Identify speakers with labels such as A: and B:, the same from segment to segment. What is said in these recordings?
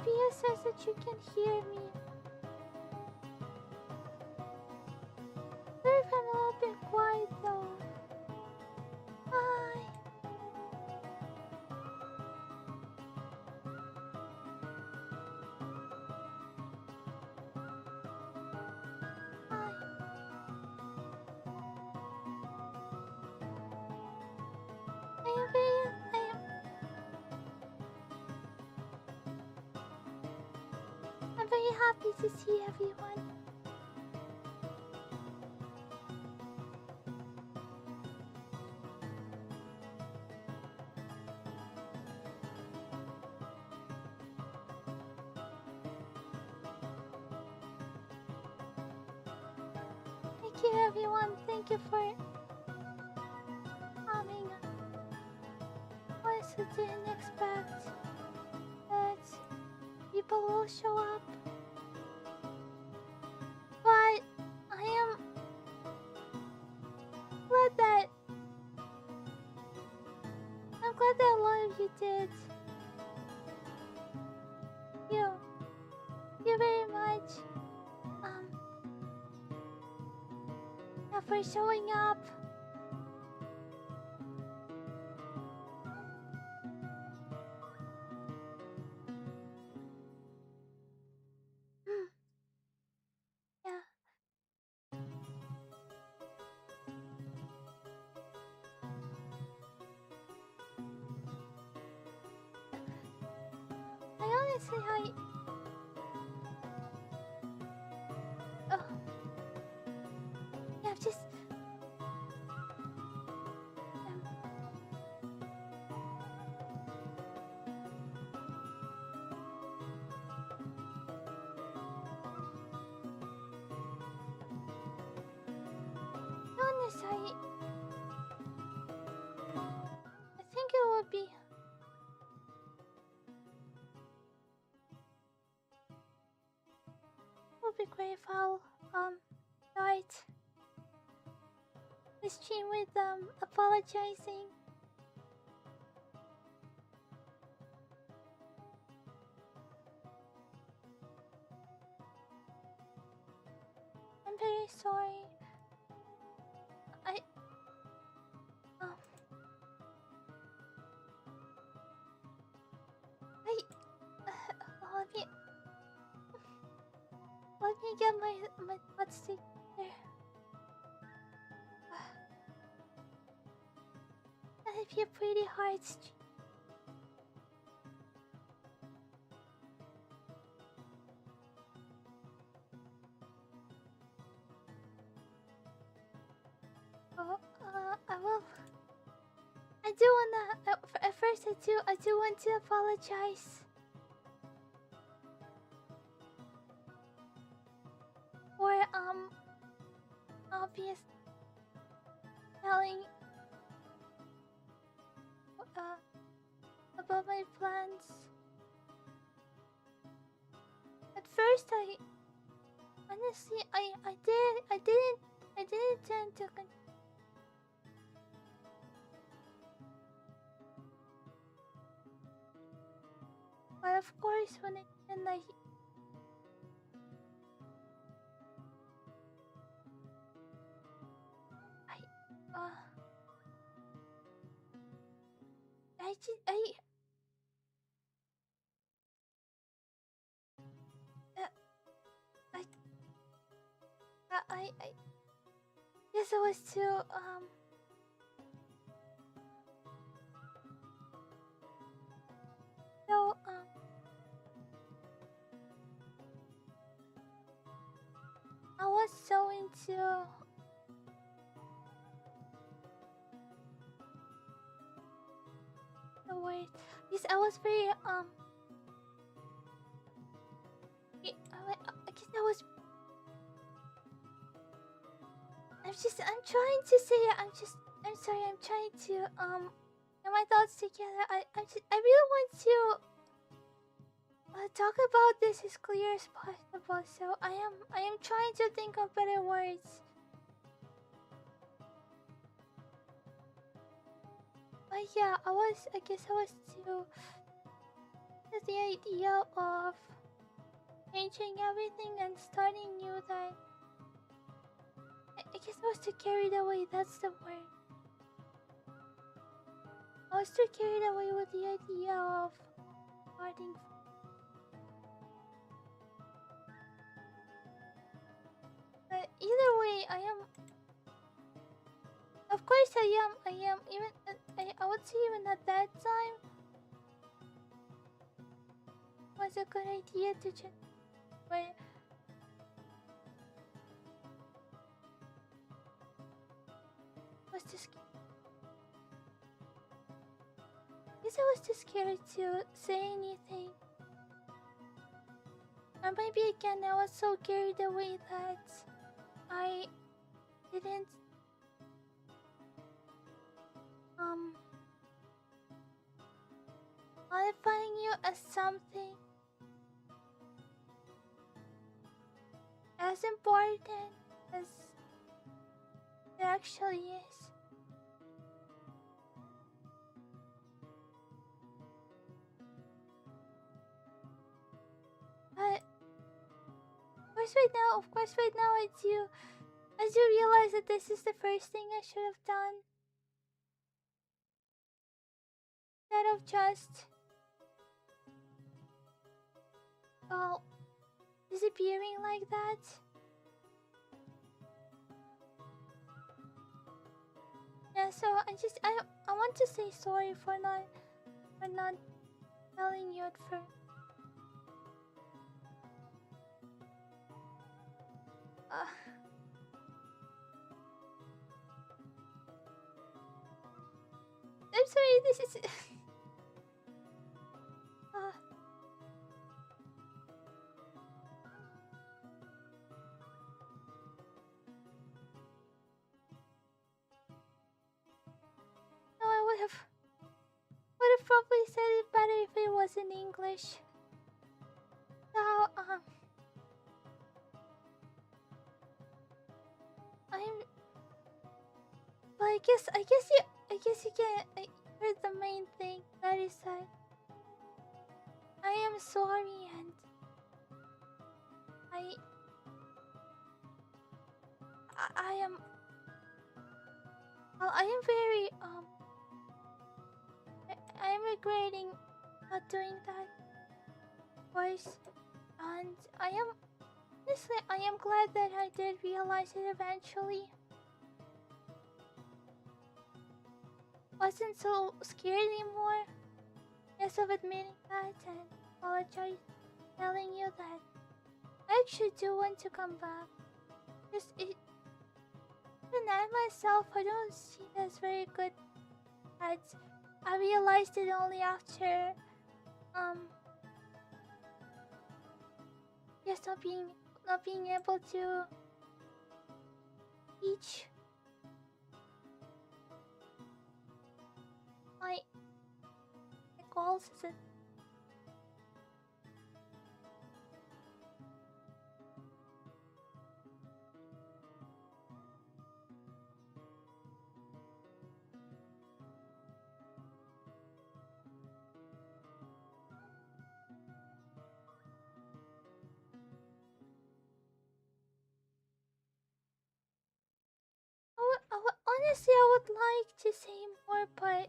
A: OBS says that you can hear me. Sorry if I'm a little bit quiet though. Hi. Hi. I'm very happy to see everyone. Thank you everyone, thank you for coming. Honestly didn't expect that people will show up. But I am glad that a lot of you did. Thank you very much. Yeah, for showing up. Yeah. Oh. Yeah, just... honest, I think it would be... great if I'll, start the stream with, apologizing. I'm very sorry. Let me get my thoughts together. That'd be a pretty hard stream. I do wanna. At first, I do want to apologize for obvious telling about my plans. At first, honestly, I didn't tend to. But of course, when I guess I was too so I was so into the word. Yes, I was very I guess I was. I'm trying to say it. I'm sorry. I'm trying to get my thoughts together. I really want to talk about this as clear as possible. So I am trying to think of better words. But yeah, I guess I was too Just the idea of changing everything and starting new that I guess I was too carried away, that's the word. I was too carried away with the idea of starting. But either way, I am. Of course, I am. Even I would say even at that time was a good idea to just. But was too scared. I guess I was too scared to say anything. Or maybe again, I was so carried away that I didn't modifying you as something as important as it actually is. But of course right now as you realize that this is the first thing I should have done. Instead of just disappearing like that. Yeah, so I want to say sorry for not telling you at first. I'm sorry, this is no, I would have probably said it better if it was in English. So but I guess you can heard the main thing that is said. I am sorry and I am well, I am very I am regretting not doing that voice, and honestly I am glad that I did realize it eventually. Wasn't so scared anymore. Yes, of admitting that and apologize, telling you that I actually do want to come back. Even I myself, I don't see it as very good. I realized it only after yes, not being able to teach my goals as a honestly, I would like to say more, but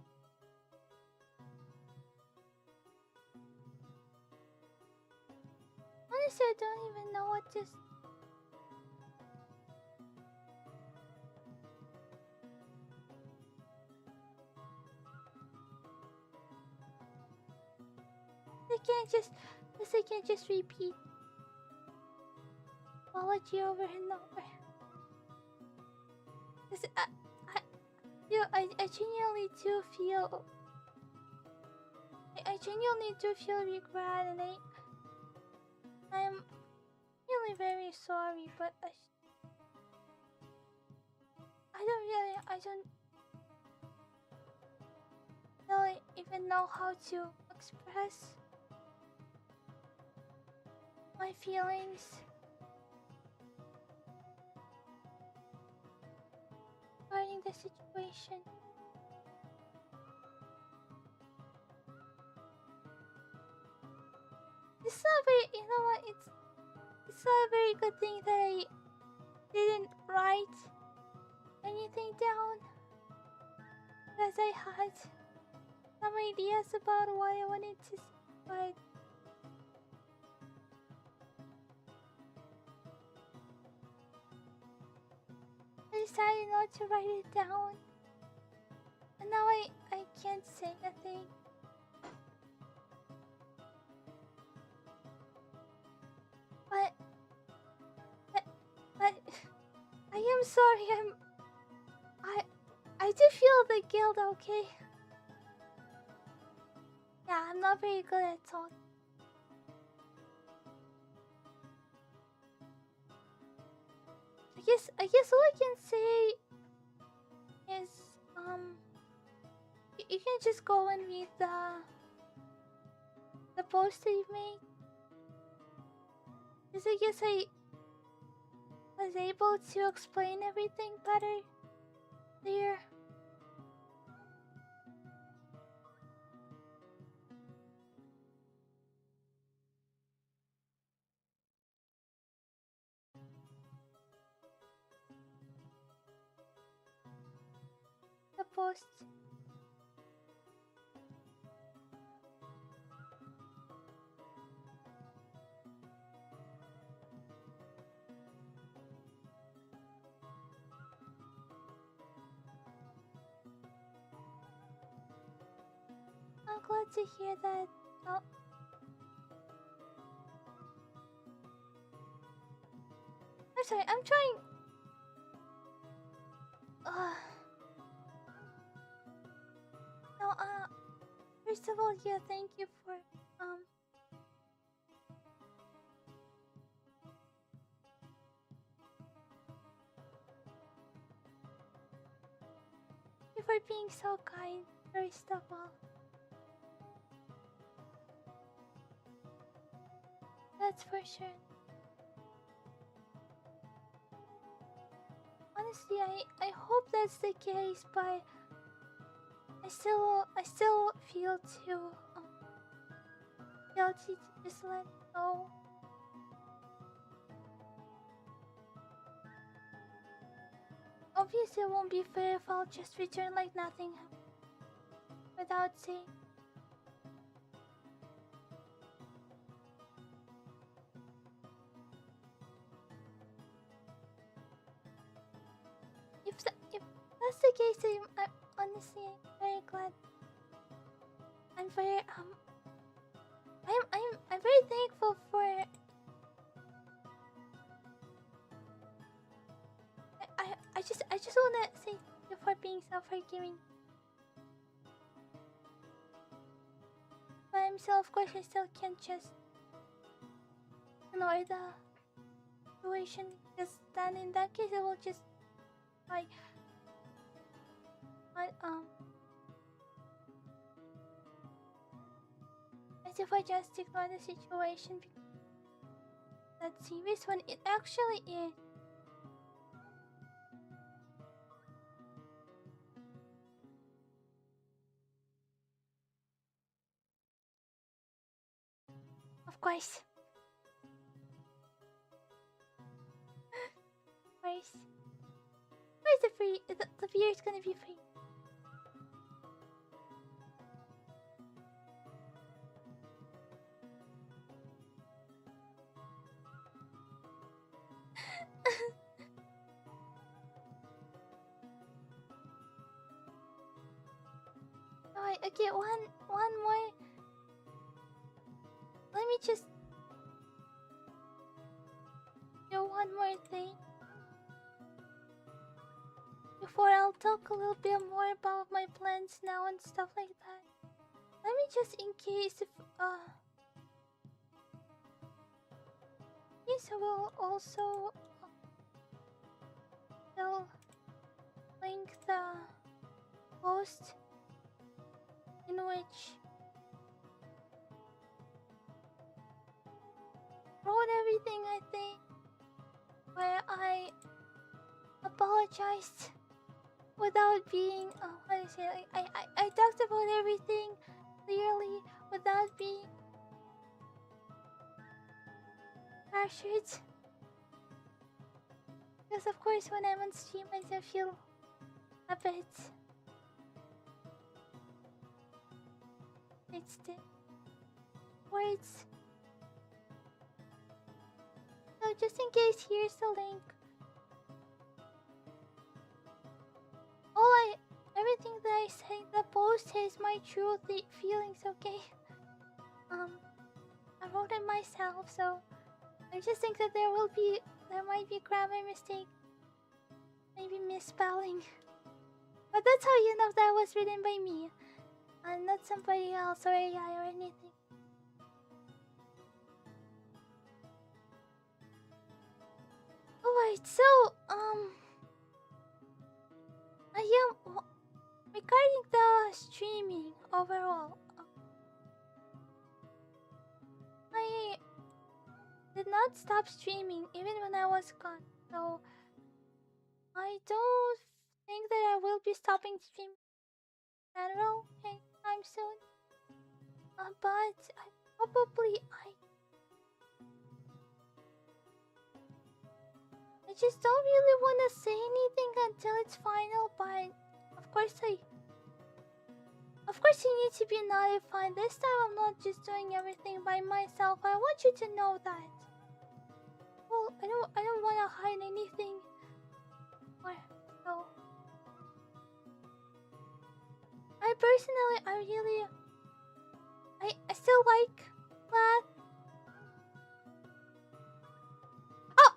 A: honestly, I don't even know what to. I can't just repeat apology over and over. Cause I genuinely do feel. I genuinely do feel regret, and I'm really very sorry, but I don't really even know how to express my feelings regarding the situation. not very. You know what? It's not a very good thing that I didn't write anything down, because I had some ideas about what I wanted to say, but I decided not to write it down, and now I can't say nothing. But but I am sorry. I do feel the guilt. Okay. Yeah, I'm not very good at talking. I guess all I can say is you can just go and read the post that you made. Because I guess I was able to explain everything better there. The post. I'm glad to hear that. Oh. I'm sorry, I'm trying. No, first of all, yeah, thank you for for being so kind, first of all. That's for sure. Honestly, I hope that's the case, but I still feel too guilty to just let go. Obviously, it won't be fair if I'll just return like nothing happened without saying. If that's the case, I'm honestly very glad. I'm very I'm very thankful for. I just wanna say thank you for being so forgiving. But I'm still, of course, I still can't just ignore the situation, because then in that case I will just like as if I just ignore the situation that's serious when it actually is. Of course. Of course. Where's the free? The beer is gonna be free. Alright, okay, one more. Let me just do one more thing before I'll talk a little bit more about my plans now and stuff like that. Let me just, in case if yes, I will also will link the post in which wrote everything, I think, where I apologized without being what is it? I talked about everything clearly without being pressured. Because of course when I'm on stream I do feel a bit... It's the words. So just in case, here's the link. Everything that I say in the post is my true feelings, okay? I wrote it myself, so I just think that there might be grammar mistake, maybe misspelling. But that's how you know that was written by me, and not somebody else or AI or anything. Alright, so, regarding the streaming overall, I did not stop streaming even when I was gone, so I don't think that I will be stopping streaming in general anytime soon. But I just don't really want to say anything until it's final, but of course you need to be notified. This time I'm not just doing everything by myself. I want you to know that. Well, I don't want to hide anything. So I personally, I still like Vlad. Oh!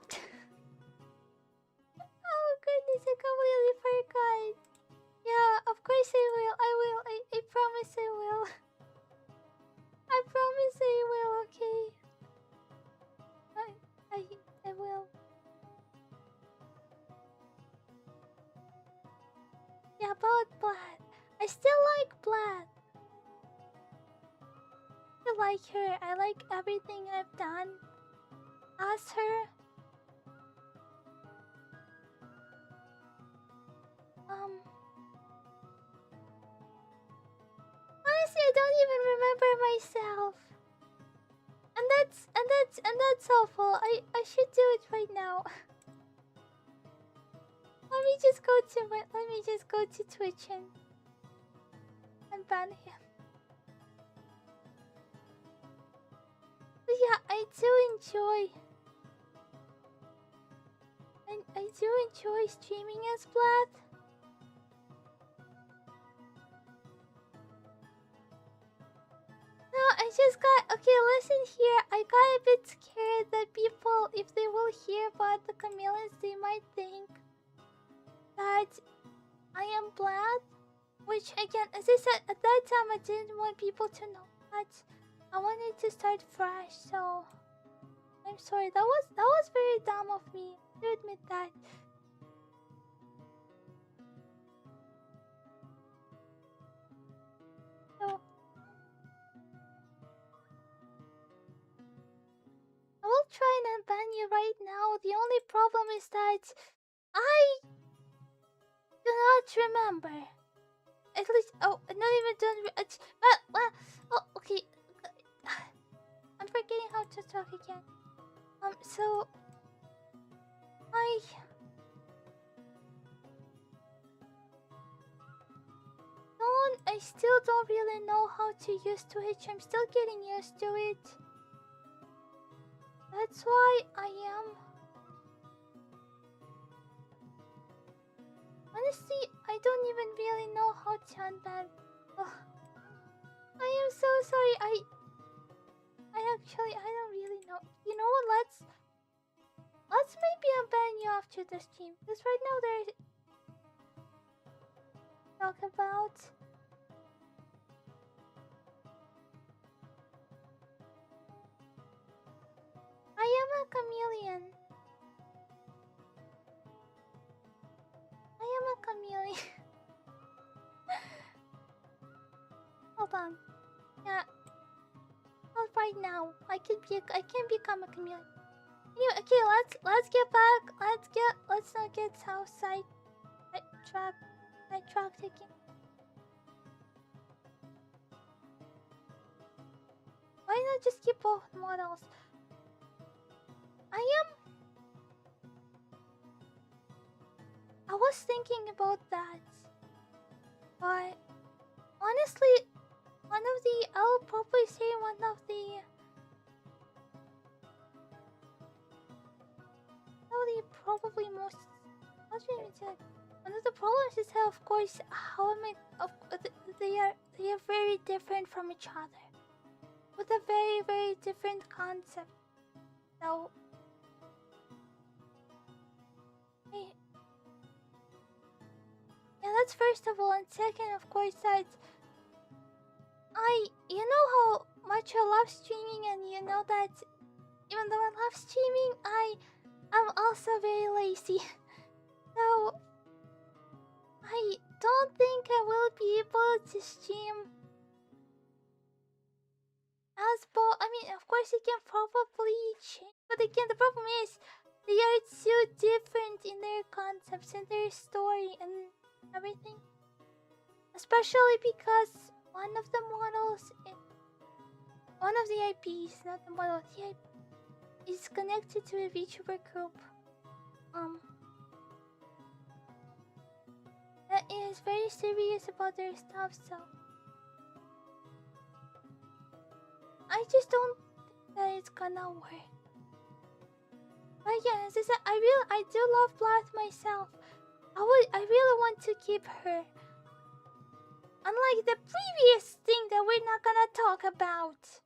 A: Oh goodness, I completely forgot. Yeah, of course I will. I promise I will. I promise I will, okay? I will. Yeah, about Vlad. I still like Vlad. I like her. I like everything I've done as her. Honestly, I don't even remember myself. And that's awful. I should do it right now. Let me just go to Twitch and ban him. But yeah, I do enjoy streaming as Vlad. No, I just got... Okay, listen here. I got a bit scared that people, if they will hear about the chameleons, they might think that I am Vlad. Which, again, as I said, at that time I didn't want people to know that. I wanted to start fresh, so... I'm sorry, that was very dumb of me. I admit that. So... I will try and unban you right now. The only problem is that I do not remember. At least, not even don't. Oh, okay. I'm forgetting how to talk again. So I still don't really know how to use Twitch. I'm still getting used to it. That's why I am... Honestly, I don't even really know how to unban. Oh, I am so sorry. I don't really know. You know what? Let's maybe unban you after the stream. Because right now there's... Talk about... I am a chameleon. I am a chameleon. Hold on. Yeah. Not right now. I can become a chameleon. Anyway, okay, let's get back. Let's not get south side track taking. Why not just keep both models? I was thinking about that, but honestly, I'll probably say probably most. What do you even say? One of the problems is how, of course, they are very different from each other, with a very very different concept. So, hey, yeah, that's first of all, and second, of course, that you know how much I love streaming, and you know that even though I love streaming, I'm also very lazy. So I don't think I will be able to stream as well. I mean, of course, you can probably change, but again, the problem is they are so different in their concepts and their story and everything. Especially because one of the models, one of the IPs, not the model, the IP, is connected to a VTuber group. That is very serious about their stuff, so I just don't think that it's gonna work. But yeah, as I said, I do love Blath myself. I really want to keep her. Unlike the previous thing that we're not gonna talk about.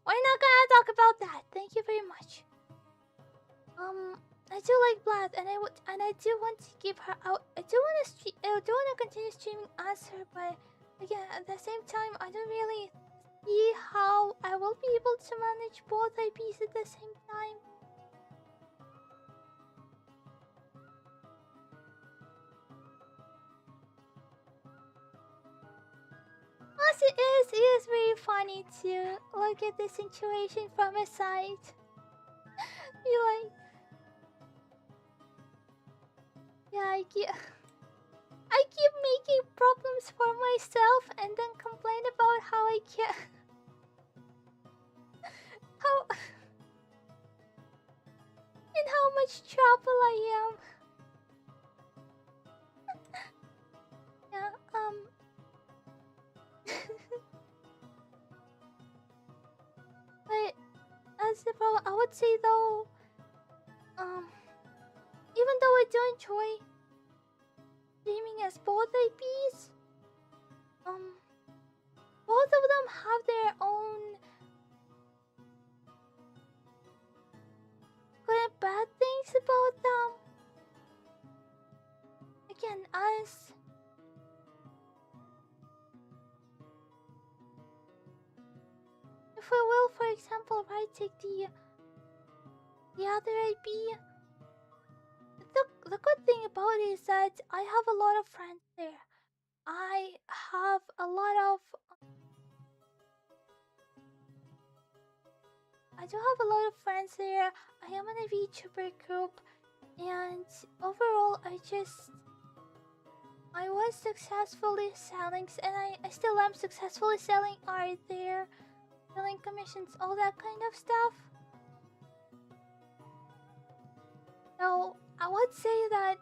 A: We're not gonna talk about that. Thank you very much. I do like Blath, and I do want to keep her out. I do want to continue streaming as her, but again, at the same time, I don't really see how I will be able to manage both IPs at the same time. Plus, it is very funny to look at the situation from a side. Be like, yeah, I keep making problems for myself and then complain about how I can't. How. And how much trouble I am. Yeah, But as the problem, I would say though, even though I do enjoy streaming as both IPs, both of them have their own good and bad things about them. Again, as if we will, for example, right, take the other IP. The good thing about it is that I have a lot of friends there. I have a lot of. I do have a lot of friends there. I am in a VTuber group, and overall, I was successfully selling, and I still am successfully selling art there, selling commissions, all that kind of stuff. So I would say that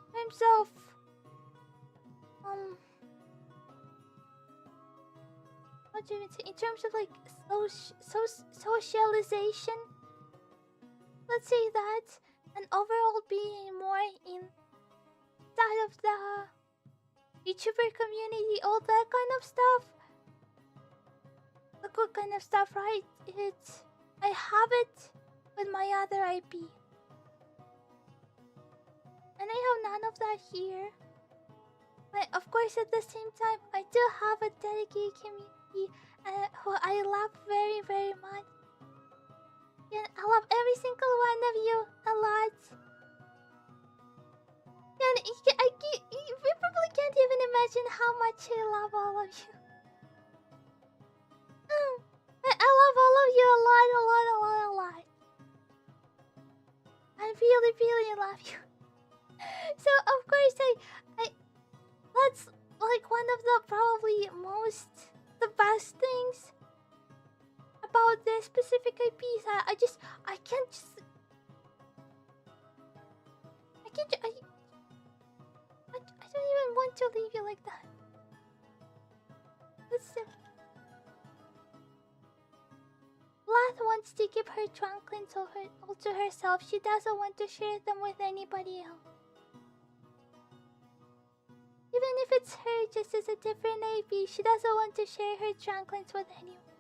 A: in terms of what do you even say? In terms of like socialization, let's say that, and overall being more inside of the YouTuber community, all that kind of stuff, the good kind of stuff, right? I have it with my other IP, and I have none of that here. But of course, at the same time, I do have a dedicated community who I love very, very much. Yeah, I love every single one of you a lot. And we probably can't even imagine how much I love all of you. But I love all of you a lot, a lot, a lot, a lot. I really, really love you. So of course, that's like one of the probably the best things about the specific IPs. I can't just. I can't. I don't even want to leave you like that. Listen. Blath wants to keep her trunklings all to herself. She doesn't want to share them with anybody else. Even if it's her just as a different AP, she doesn't want to share her trunklings with anyone.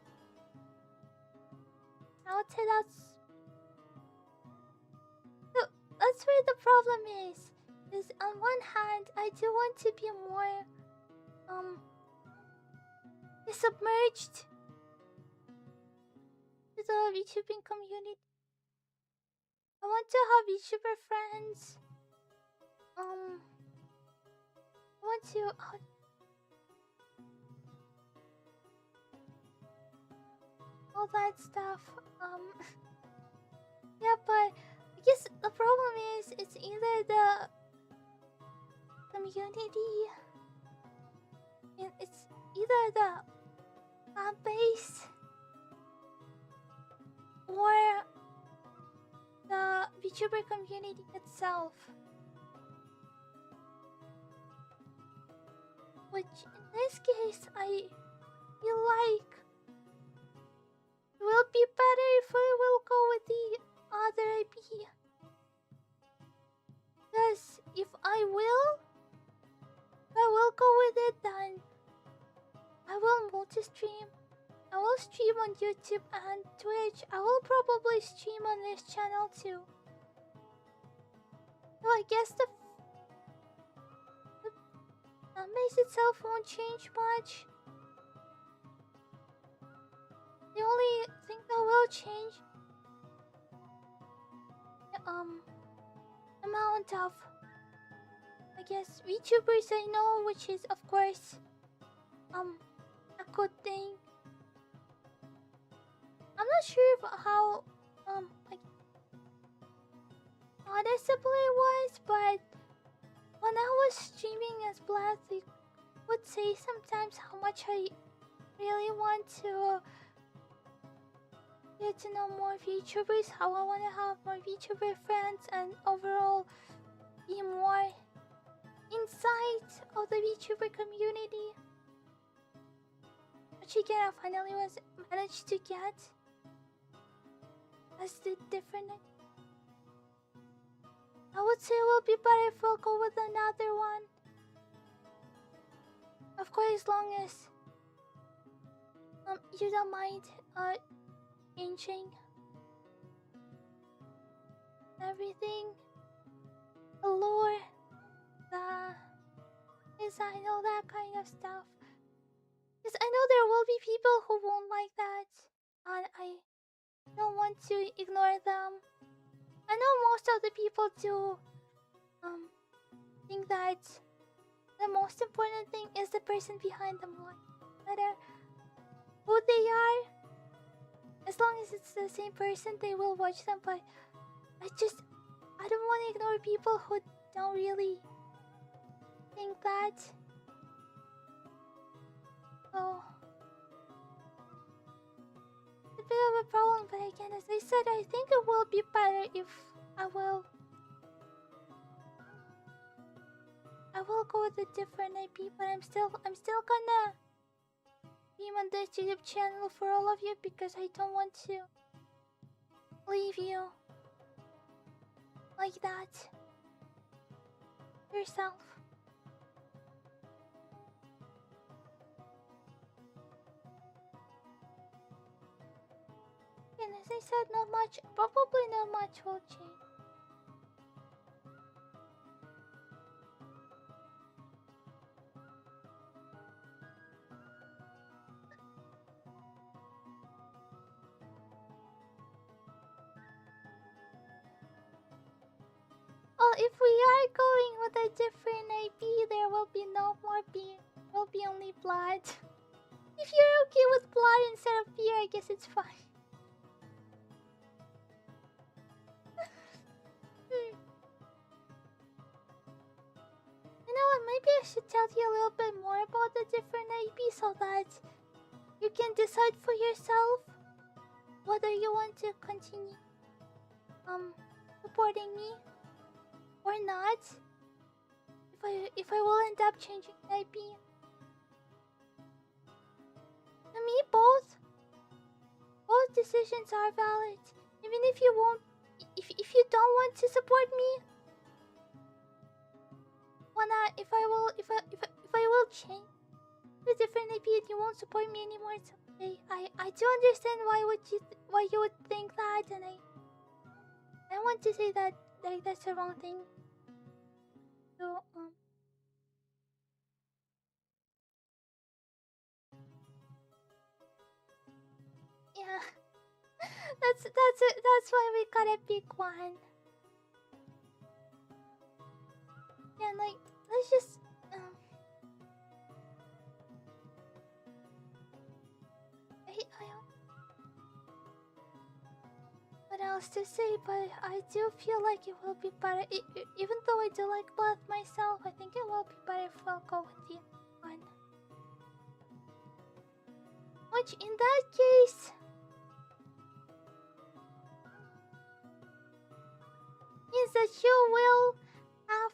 A: I would say that's where the problem is. Is on one hand, I do want to be more submerged to the VTubing community. I want to have VTuber friends. I want to all that stuff. Yeah, but I guess the problem is it's either the community, and it's either the fan base or the VTuber community itself. Which in this case I feel like it will be better if I will go with the other IP. Because if I will go with it, then I will multi-stream. I will stream on YouTube and Twitch. I will probably stream on this channel too. So I guess the base itself won't change much. The only thing that will change the amount of, I guess, VTubers I know, which is of course a good thing. I'm not sure how like noticeable it was, but when I was streaming as Blath, I would say sometimes how much I really want to get to know more VTubers, how I want to have more VTuber friends, and overall be more inside of the VTuber community. Which again, I finally managed to get as the different. I would say it will be better if we'll go with another one. Of course, as long as you don't mind changing everything, the lore, the design, all that kind of stuff. Because I know there will be people who won't like that, and I don't want to ignore them. I know most of the people do think that the most important thing is the person behind them, no matter who they are. As long as it's the same person, they will watch them. But I don't want to ignore people who don't really think that. So it's a bit of a problem, but again, as I said, I think it will be better if I will go with a different IP, but I'm still gonna stream on this YouTube channel for all of you because I don't want to leave you like that yourself. And as I said, probably not much will change. Well, if we are going with a different IP, there will be no more beer. There will be only blood. If you're okay with blood instead of beer, I guess it's fine. You know what? Maybe I should tell you a little bit more about the different IP so that you can decide for yourself. whether you want to continue supporting me or not. If I will end up changing the IP. To me, both decisions are valid. Even if you won't, if you don't want to support me, if I will change to a different IP and you won't support me anymore, it's okay. I do understand why you would think that, and I want to say that that's the wrong thing. So yeah, that's why we gotta pick one. Yeah, like let's just I don't what else to say, but I do feel like it will be better. Even though I do like Blood myself, I think it will be better if I'll go with the one. Which, in that case, means that you will have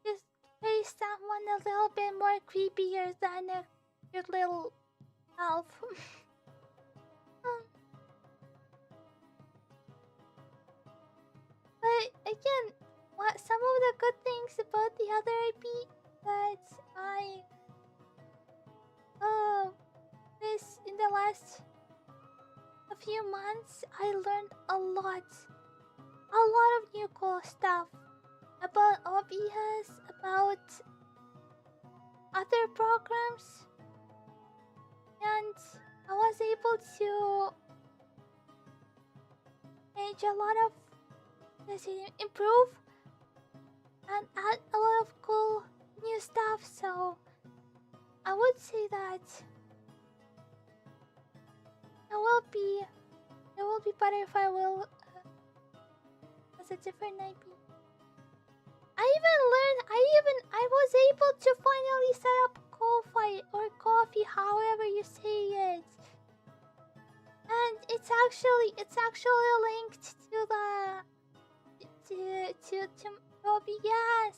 A: to face someone a little bit more creepier than your little elf. But again, some of the good things about the other IP that this in the last few months, I learned a lot of new cool stuff about OBS, about other programs, and I was able to change a lot of, let's say, improve and add a lot of cool new stuff. So I would say that it will be better if I will as a different IP. I was able to finally set up Ko-Fi or coffee, however you say it. And it's actually linked to OBS.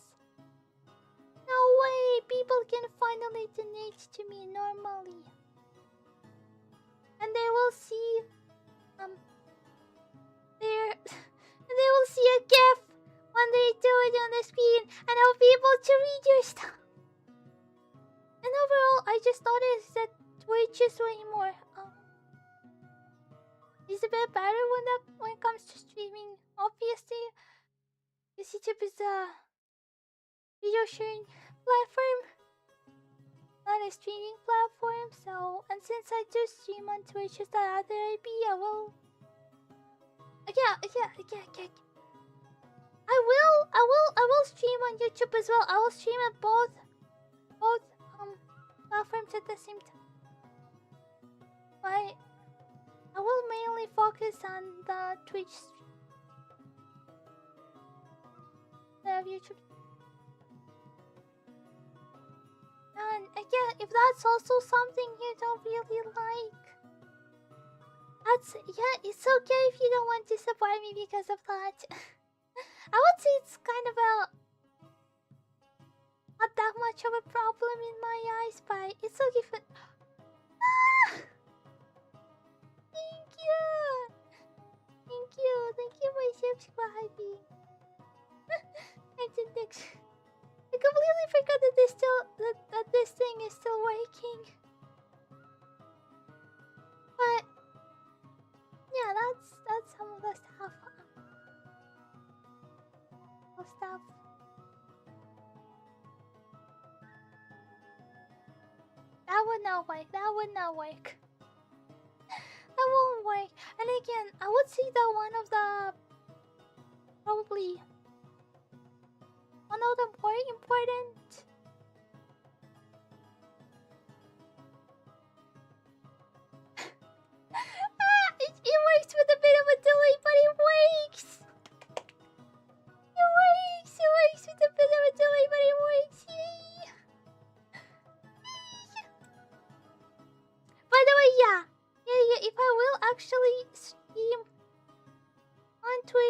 A: No way, people can finally donate to me normally. And they will see they will see a GIF when they do it on the screen, and I'll be able to read your stuff. And overall, I just noticed that Twitch is way more it's a bit better when it comes to streaming. Obviously, because YouTube is a video sharing platform, not a streaming platform. So, and since I do stream on Twitch as that other IP, I will. I will stream on YouTube as well. I will stream at both platforms at the same time. But I will mainly focus on the Twitch stream. The YouTube. And again, if that's also something you don't really like, it's okay if you don't want to support me because of that. I would say it's kind of not that much of a problem in my eyes, but it's okay for. Thank you for subscribing. I completely forgot that this thing is still working. But yeah, that's some of the stuff. That would not work. That won't work. And again, I would say that one of the more important it works with a bit of a delay, but it works. It works with a bit of a delay, but it works. Yay. By the way, yeah. If I will actually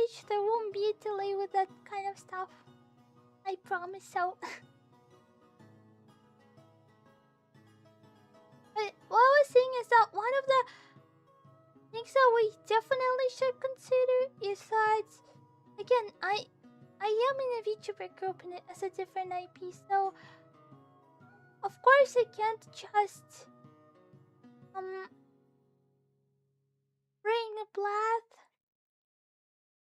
A: stage, there won't be a delay with that kind of stuff. I promise so. But what I was saying is that one of the things that we definitely should consider is that, again, I am in a VTuber group in it as a different IP, so of course I can't just bring a Blath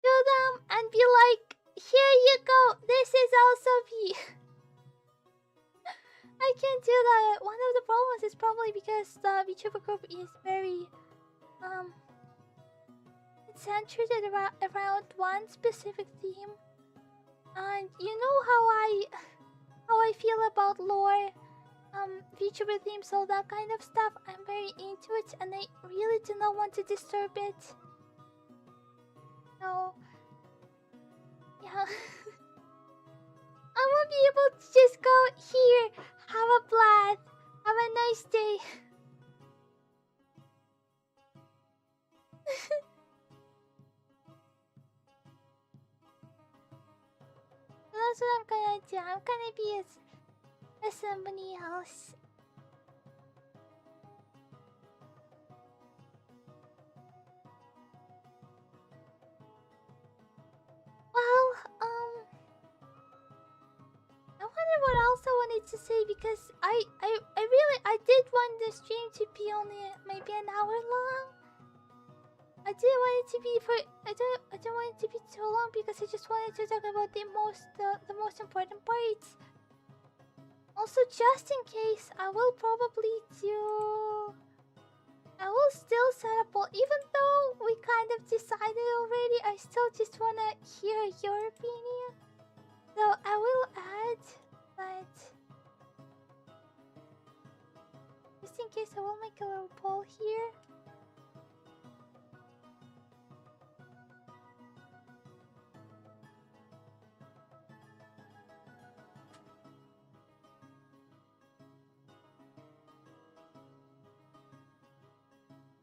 A: to them and be like, here you go, this is also me. I can't do that. One of the problems is probably because the VTuber group is very it's centered around one specific theme. And you know how I feel about lore, VTuber themes, all that kind of stuff. I'm very into it, and I really do not want to disturb it. So, yeah, I won't be able to just go here, have a blast, have a nice day. That's what I'm gonna do. I'm gonna be as somebody else. Well, I wonder what else I wanted to say, because I did want the stream to be only maybe an hour long. I didn't want it to be I don't want it to be too long, because I just wanted to talk about the most important parts. Also, just in case, I will still set up all, even though we kind of decided already, I still just wanna hear your opinion. So I will add that, just in case, I will make a little poll here.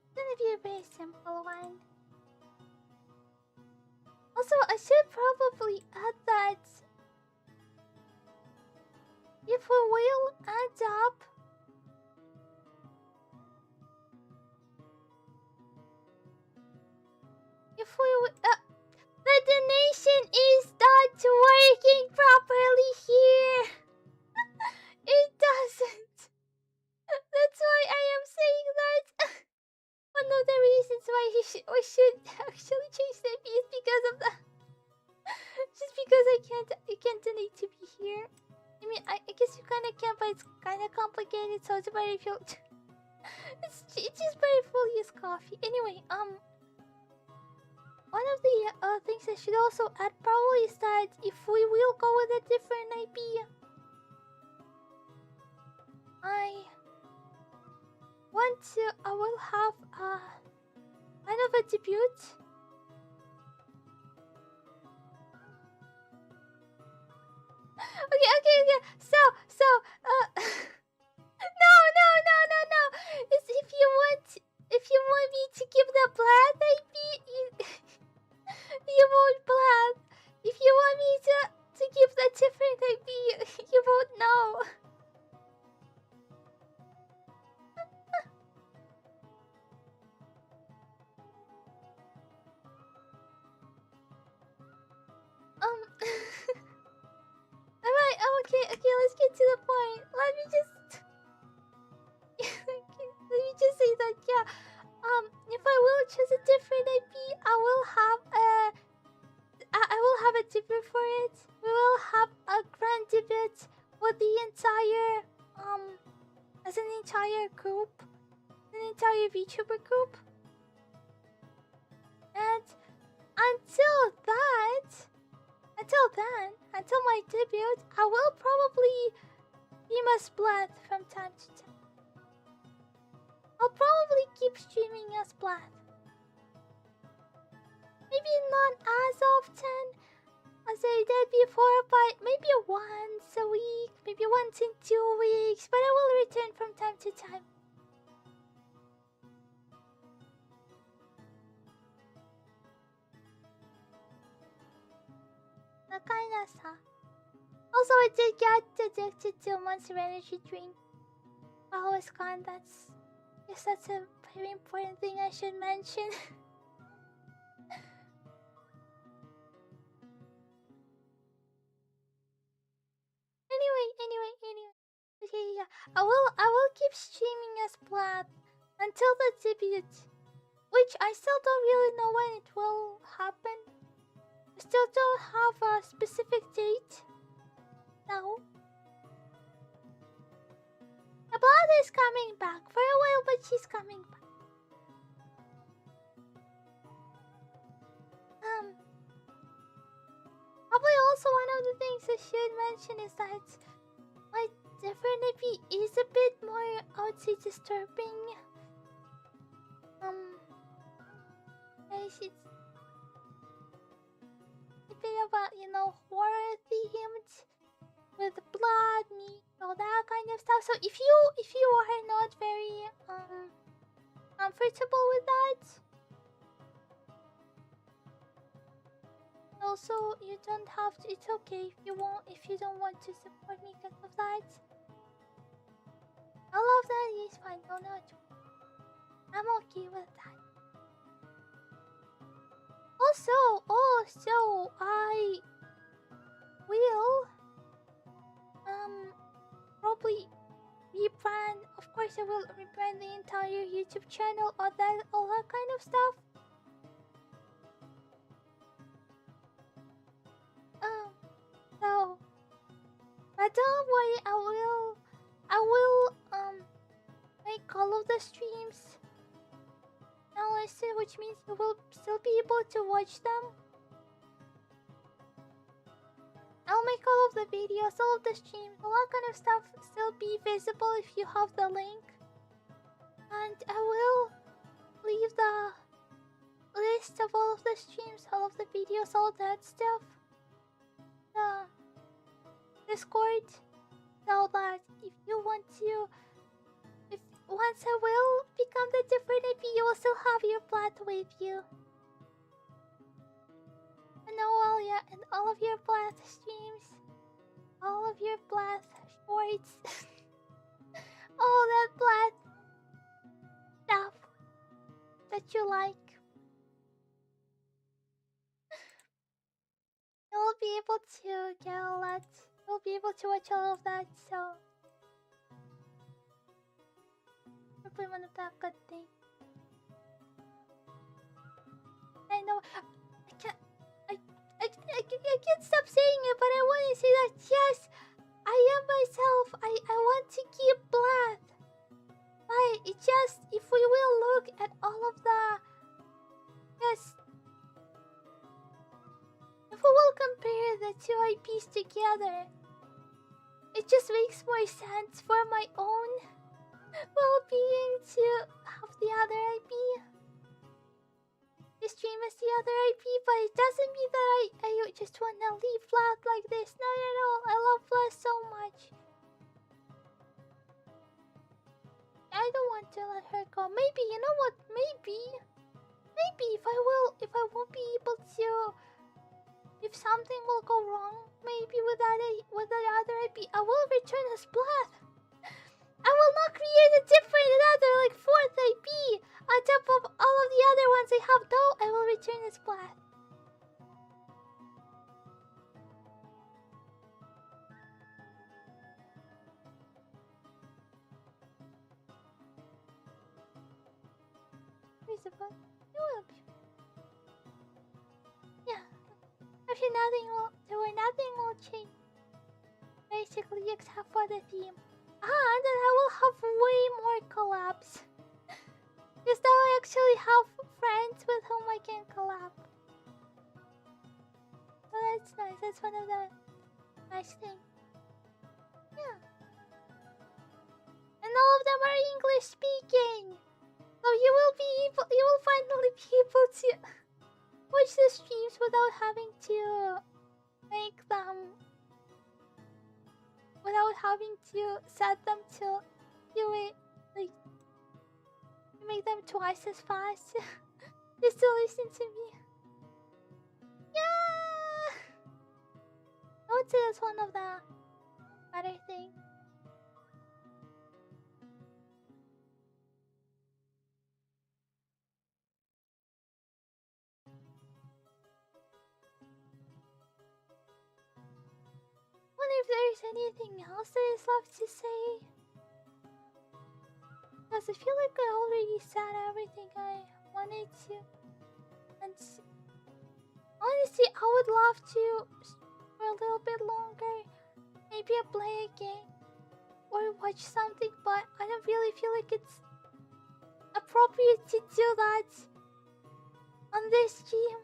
A: It's gonna be a very simple one. Also, I should probably add that if we will add up the donation is not working properly here. It doesn't. That's why I am saying that. One of the reasons why we should actually change the fee is because of that. Just because I can't donate to be here. I mean, I guess you kind of can, but it's kind of complicated. So it's better if you. it's just better if we'll use coffee. Anyway, one of the things I should also add probably is that if we will go with a different IP, I will have kind of a debut. Okay. So, no. It's if you want me to give the Blast IP, you won't Blast. If you want me to give the different IP, you won't know. Alright, okay, let's get to the point. Let me just say that, yeah. If I will choose a different IP, I will have a debut for it. We will have a grand debut with the entire as an entire group, an entire VTuber group. And until my debut, I will probably be a Splat from time to time. I'll probably keep streaming as Splat. Maybe not as often as I did before, but maybe once a week, maybe once in 2 weeks, but I will return from time to time. Nakainasa. Also, I did get addicted to Monster Energy drink while I was gone. Yes, that's a very important thing I should mention. Anyway. Okay, yeah. I will keep streaming as planned until the debut, which I still don't really know when it will happen. I still don't have a specific date. No. The blood is coming back for a while, but she's coming back. Probably also one of the things I should mention is that my definitely is a bit more, I would say, disturbing. It's a bit of a, horror themed with blood, meat, all that kind of stuff. So if you are not very comfortable with that, also you don't have to. It's okay if you don't want to support me because of that. All of that is fine. Don't know. I'm okay with that. Also, I will probably rebrand. Of course, I will rebrand the entire YouTube channel, all that kind of stuff. So, but don't worry, I will make all of the streams now listed, which means you will still be able to watch them. I'll make all of the videos, all of the streams, all that kind of stuff still be visible if you have the link. And I will leave the list of all of the streams, all of the videos, all that stuff. The Discord, so that if you want to, once I will become the different IP, you will still have your blood with you. And all of your blood streams, all of your blood shorts, all that blood stuff that you like. You'll be able to get all that. You'll be able to watch all of that, so probably one of that good thing. I know. I can't stop saying it, but I want to say that yes, I am myself. I want to keep blood. But it just, if we will look at all of the, yes, if we will compare the two IPs together, it just makes more sense for my own well-being to have the other IP. The stream as the other IP, but it doesn't mean that I just wanna leave Vlad like this. No. I love Vlad so much. I don't want to let her go. Maybe, you know what? Maybe if I won't be able to, if something will go wrong, maybe with that other IP, I will return as Vlad. I will not create a different another like fourth IP on top of all of the other ones I have. No, I will return as Vlad. Where's the button? It will be. Yeah. Actually, nothing will change. Basically, except for the theme. And then I will have way more collabs. Because now I actually have friends with whom I can collab. So that's nice. That's one of the nice things. Yeah. And all of them are English speaking. So you will finally be able to watch the streams without having to make them, without having to set them to do it, like, make them twice as fast. Just to listen to me. Yeah! say that's one of the better things. Wonder if there's anything else that is left to say. Because I feel like I already said everything I wanted to. And honestly, I would love to for a little bit longer. Maybe I play a game or watch something, but I don't really feel like it's appropriate to do that on this stream.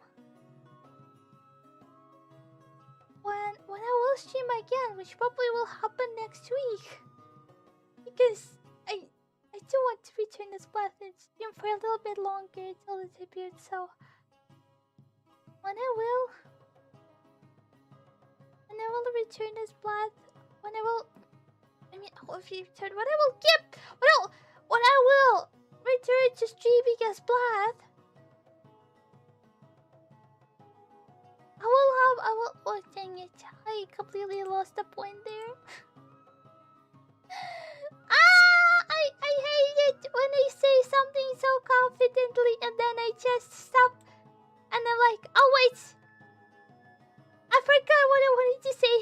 A: When I will stream again, which probably will happen next week, because I do want to return this Splash and stream for a little bit longer until the debut. So when I will return this Splash, when I will return to streaming as Splash, oh dang it, I completely lost the point there. I hate it when I say something so confidently and then I just stop and I'm like, oh wait, I forgot what I wanted to say.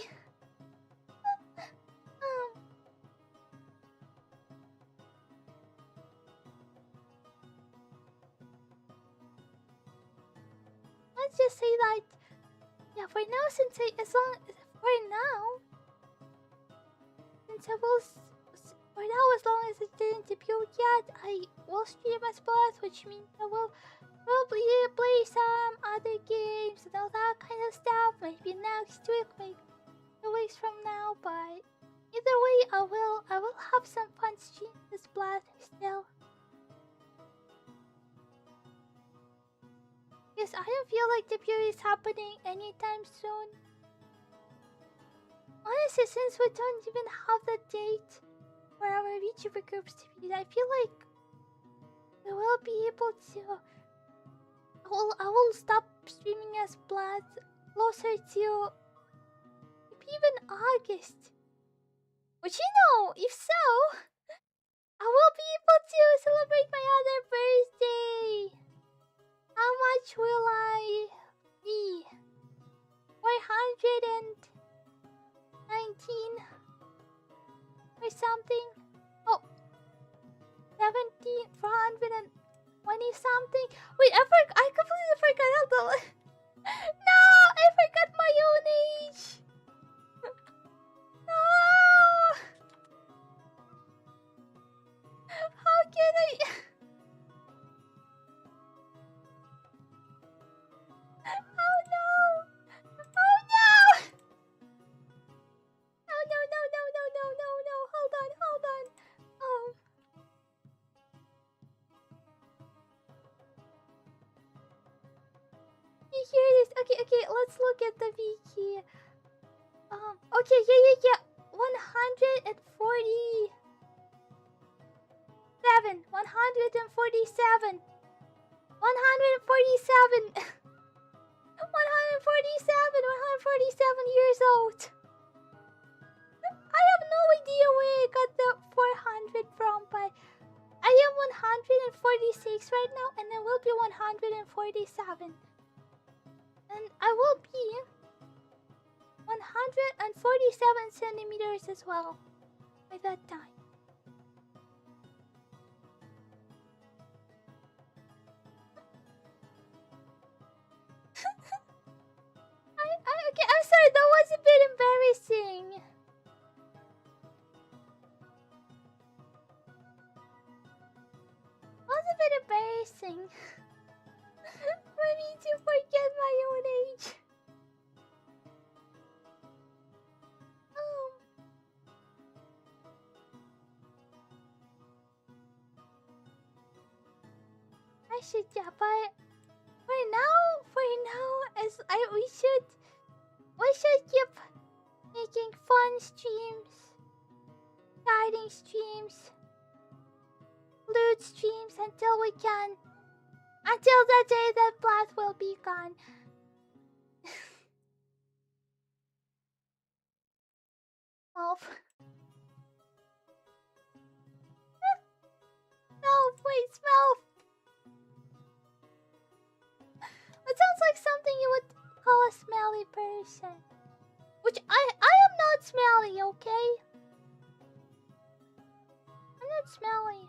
A: Let's just say that, yeah, for now, since I will, as long as it didn't debut yet, I will stream as Splash, which means I will probably play some other games and all that kind of stuff. Maybe next week, maybe 2 weeks from now. But either way, I will have some fun streaming as Splash still. Yes, I don't feel like debut is happening anytime soon. Honestly, since we don't even have the date for our VTuber groups debut, I feel like we will be able to. I will stop streaming as Blood closer to maybe even August. Which, you know, if so, I will be able to celebrate my other birthday. How much will I be? 419 or something? Oh, 17, 420 something. Wait, I completely forgot how to. No, I forgot my own age. No. How can I? Oh no! Oh no! No! Hold on. You hear this? Okay. Let's look at the wiki. Okay, yeah. 147. 147. 147 years old. I have no idea where I got the 400 from, but I am 146 right now, and I will be 147. And I will be 147 centimeters as well by that time. Okay, I'm sorry, that was a bit embarrassing. For me to forget my own age. I should, yeah, but for now, we should keep making fun streams, guiding streams, loot streams until the day that Blood. Mouth. Mouth, wait, Mouth. It sounds like something you would call a smelly person. Which I am not smelly, okay? I'm not smelly.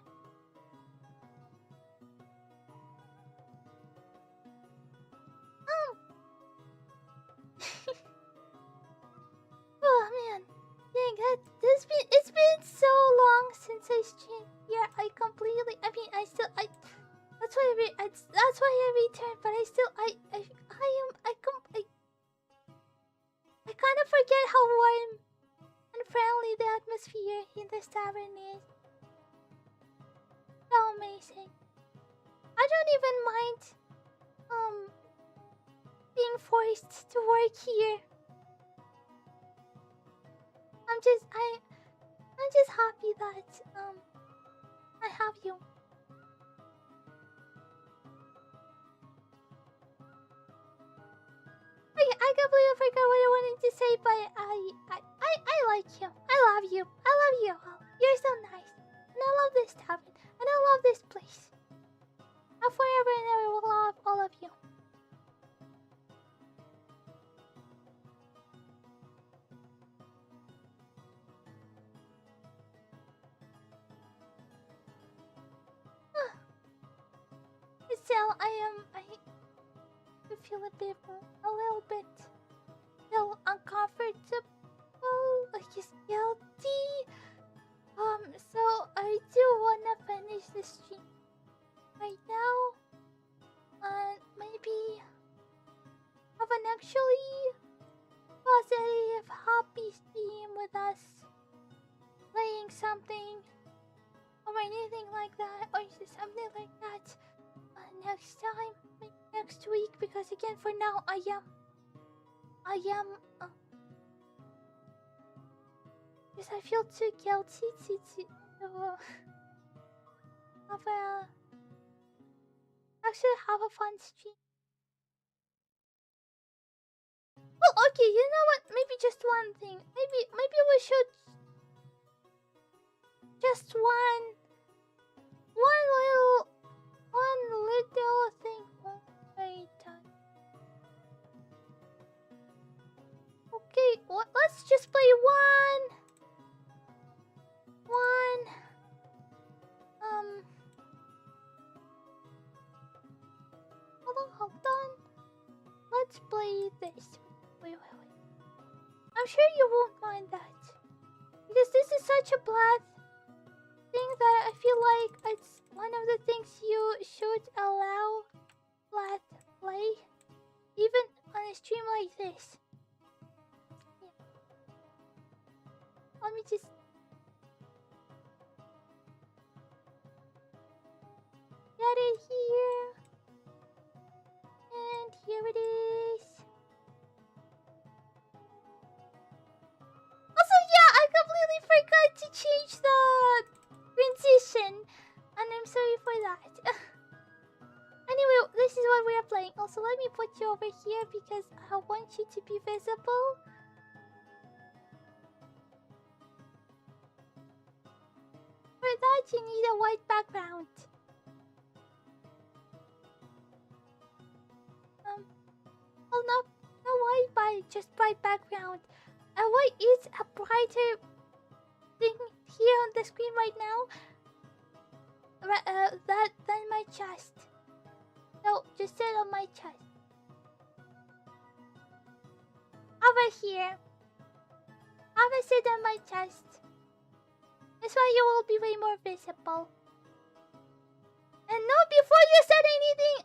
A: Oh man, dang that! It's been so long since I streamed here. I completely. I mean, I still. That's why that's why I returned. But I still. I kind of forget how warm and friendly the atmosphere in this tavern is. So amazing. I don't even mind being forced to work here. I'm just happy that I have you. I can't believe I forgot what I wanted to say, but I like you. I love you. I love you all. You're so nice. And I love this tavern. And I love this place. And forever and ever will love all of you. Still, I feel a little bit still uncomfortable, like just guilty. So I do wanna finish the stream right now, and maybe have an actually positive, happy stream with us playing something or anything like that, or just something like that. Next time, next week, because again, for now, I am, because I feel too guilty to have a fun stream. Well, okay, you know what? Maybe just one thing. Maybe we should just one little thing. Wait. Okay, let's just play one. Hold on. Let's play this. Wait. I'm sure you won't mind that. Because this is such a bad thing that I feel like it's one of the things you should allow Vlad play, even on a stream like this. Yeah. Let me just get it here, and here it is. Also, yeah, I completely forgot to change the transition, and I'm sorry for that. Anyway, this is what we are playing. Also, let me put you over here because I want you to be visible. For that, you need a white background. Oh no white, but just bright background. White is a brighter thing here on the screen right now. Than my chest. No, just sit on my chest. Over here. Have a sit on my chest. This way you will be way more visible. And no, before you said anything,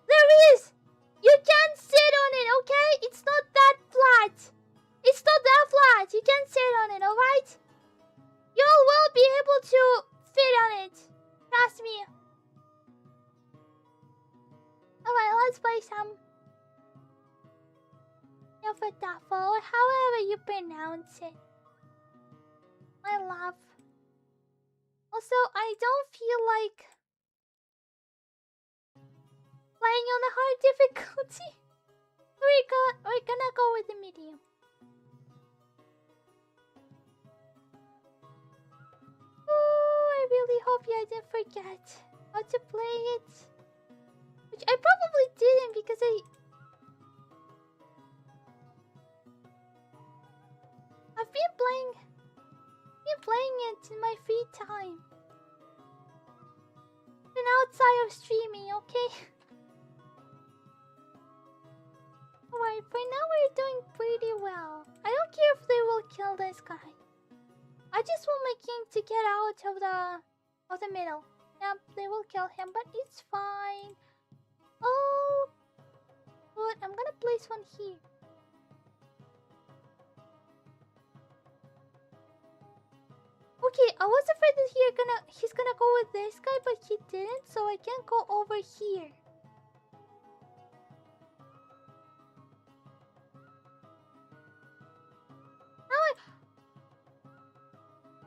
A: there is. You can't sit on it, okay? It's not that flat. It's not that flat. You can't sit on it, alright? You will be able to fit on it. Trust me. Alright, let's play some Yafadafa, or however you pronounce it. My love. Also, I don't feel like playing on a hard difficulty. We're gonna go with the medium. really hope you didn't forget how to play it. Which I probably didn't because I've been playing it in my free time. And outside of streaming, okay? Alright, for now we're doing pretty well. I don't care if they will kill this guy. I just want my king to get out of the middle. Yep, they will kill him, but it's fine. Oh, good. I'm gonna place one here. Okay, I was afraid that he's gonna go with this guy, but he didn't, so I can't go over here.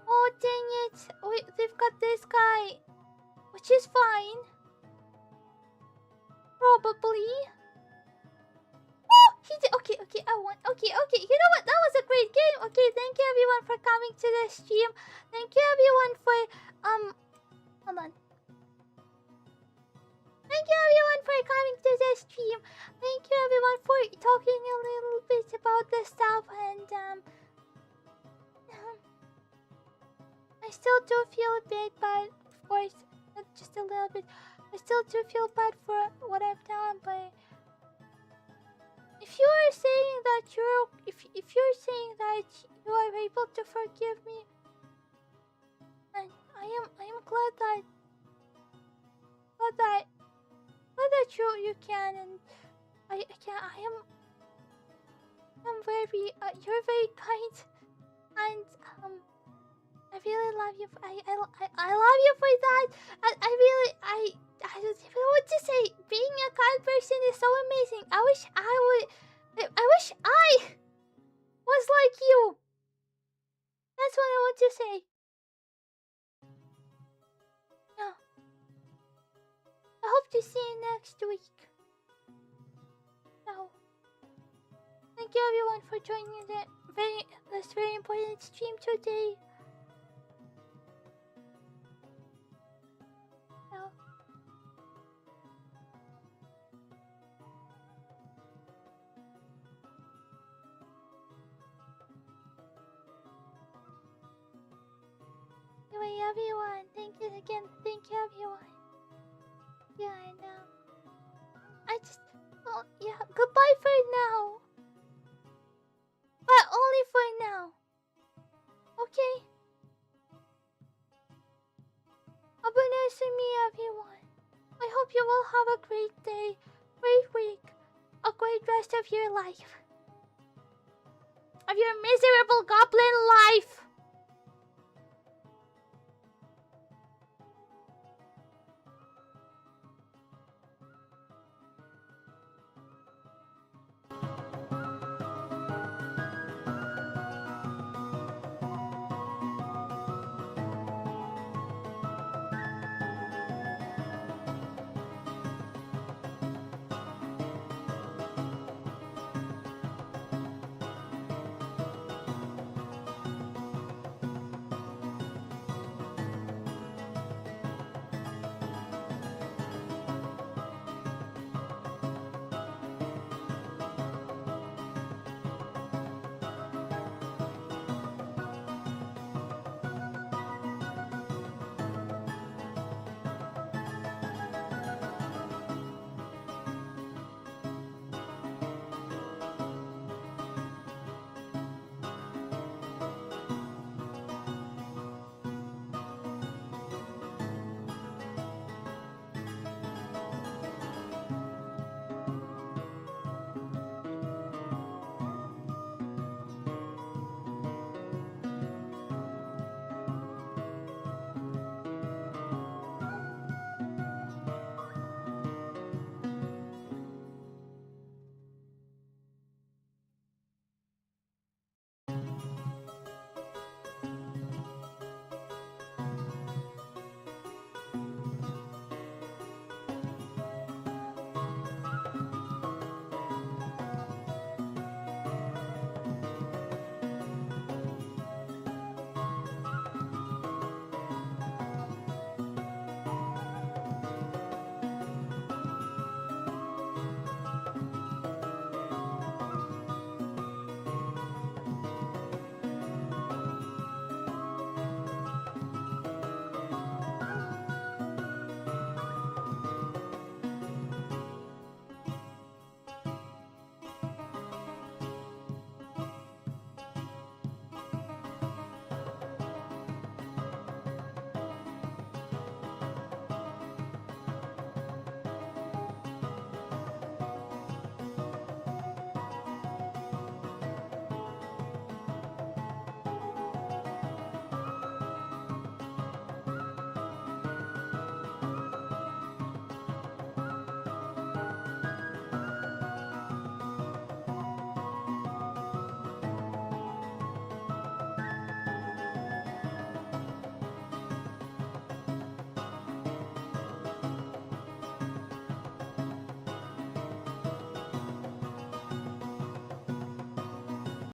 A: Oh, dang it. Wait, they've got this guy. Which is fine. Probably. Oh, he did. Okay, I won. Okay. You know what? That was a great game. Okay, thank you everyone for coming to the stream. Thank you everyone for, hold on. Thank you everyone for coming to the stream. Thank you everyone for talking a little bit about the stuff and, I still do feel a bit bad, of course, just a little bit. I still do feel bad for what I've done, but if you are saying that if you're saying that you are able to forgive me, and I am glad that you can, and I can. I'm very you're very kind, and I really love you. I love you for that. I don't even know what to say. Being a kind person is so amazing. I wish I was like you. That's what I want to say. No. I hope to see you next week. So, thank you everyone for joining this very important stream today. So, anyway, everyone, thank you again. Thank you, everyone. Yeah, I know. Oh, yeah, goodbye for now. But only for now. Okay? Have a nice me, everyone. I hope you will have a great day, great week, a great rest of your life. Of your miserable goblin life.